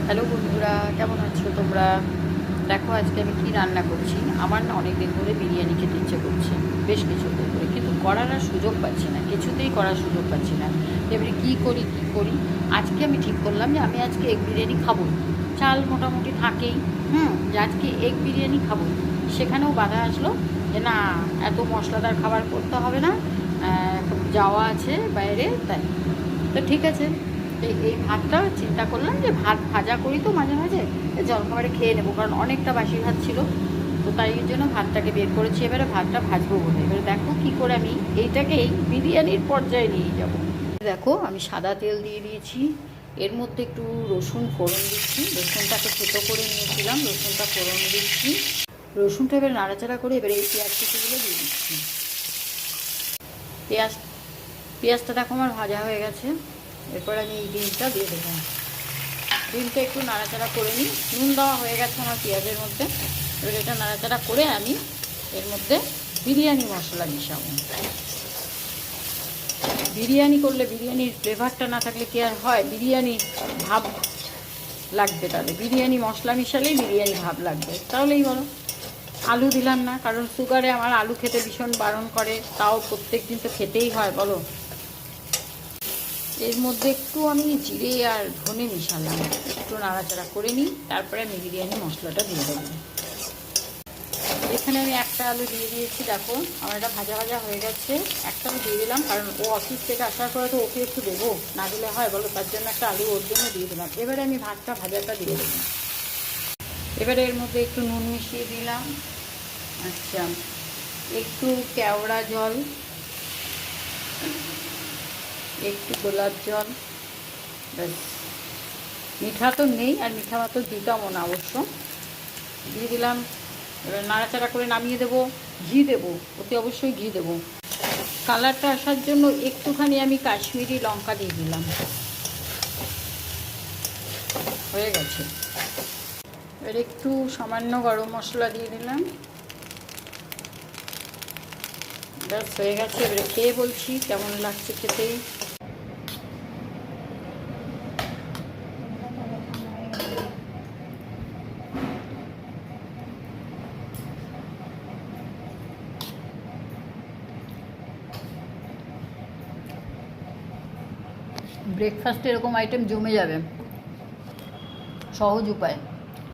Hello বন্ধুরা, কেমন আছো তোমরা? দেখো আজকে আমি কি রান্না করছি। আমার না অনেক দিন ধরে বিরিয়ানি খেতে ইচ্ছে করছে, বেশ কিছু দিন ধরে, কিন্তু করার আর সুযোগ পাচ্ছি না, কিছুতেই করার সুযোগ পাচ্ছি না। এবারে কী করি। আজকে আমি ঠিক করলাম যে আমি আজকে এগ বিরিয়ানি খাবো। চাল মোটামুটি থাকেই, যে আজকে এগ বিরিয়ানি খাবো। সেখানেও বাধা আসলো যে না, এত মশলাদার খাবার করতে হবে না, যাওয়া আছে বাইরে, তাই। তো ঠিক আছে, এই ভাতটা চিন্তা করলাম যে ভাত ভাজা করি তো মাঝে মাঝে, জলখাবারে খেয়ে নেবো, কারণ অনেকটা বাসি ভাত ছিল। তো তাই জন্য ভাতটাকে বের করেছি, এবারে ভাতটা ভাজবো বলে। এবারে দেখো কী করে আমি এইটাকেই বিরিয়ানির পর্যায়ে নিয়ে যাব। দেখো আমি সাদা তেল দিয়ে দিয়েছি, এর মধ্যে একটু রসুন ফোড়ন দিচ্ছি। রসুনটাকে থেতো করে নিয়েছিলাম, রসুনটা ফোড়ন দিচ্ছি। রসুনটা এবার নাড়াচাড়া করে এবারে এই পেঁয়াজ কুচিগুলো দিয়ে দিচ্ছি। পেঁয়াজটা দেখো আমার ভাজা হয়ে গেছে। এরপর আমি এই ডিমটা দিয়ে দেবো। ডিমটা একটু নাড়াচাড়া করে নিই, নুন দেওয়া হয়ে গেছে আমার পেঁয়াজের মধ্যে। এবার এটা নাড়াচাড়া করে আমি এর মধ্যে বিরিয়ানি মশলা মিশাবো। বিরিয়ানি করলে বিরিয়ানির ফ্লেভারটা না থাকলে কি আর হয়? বিরিয়ানির ভাব লাগবে, তাহলে বিরিয়ানি মশলা মিশালেই বিরিয়ানি ভাব লাগবে। তাহলেই বলো। আলু দিলাম না, কারণ সুগারে আমার আলু খেতে ভীষণ বারণ করে, তাও প্রত্যেক দিন তো খেতেই হয় বলো। এর মধ্যে একটু আমি জিরে আর ধনে মিশালাম, একটু নাড়াচাড়া করে নিই, তারপরে আমি বিরিয়ানি মশলাটা দিয়ে দেবো। এখানে আমি একটা আলু দিয়ে দিয়েছি। দেখো আমার এটা ভাজা ভাজা হয়ে গেছে। একটা আমি দিয়ে দিলাম, কারণ ও অফিস থেকে আসার পরে তো ওকে একটু দেবো, না দিলে হয় বলো? তার জন্য একটা আলু ওর জন্য দিয়ে দিলাম। এবারে আমি ভাতটা ভাজাটা দিয়ে দেবো। এবারে এর মধ্যে একটু নুন মিশিয়ে দিলাম। আচ্ছা, একটু কেওড়া জল, একটু গোলাপ জল, ব্যাস। মিঠা তো নেই, আর মিঠা মাত্র দিতামও না অবশ্য, দিয়ে দিলাম। এবার নাড়াচাড়া করে নামিয়ে দেবো। ঘি দেবো, অতি অবশ্যই ঘি দেবো। কালারটা আসার জন্য একটুখানি আমি কাশ্মীরি লঙ্কা দিয়ে দিলাম। হয়ে গেছে। এবার একটু সামান্য গরম মশলা দিয়ে দিলাম। ব্যাস হয়ে গেছে। এবারে খেয়ে বলছি কেমন লাগছে খেতেই। ব্রেকফাস্টে এরকম আইটেম জমে যাবে, সহজ উপায়।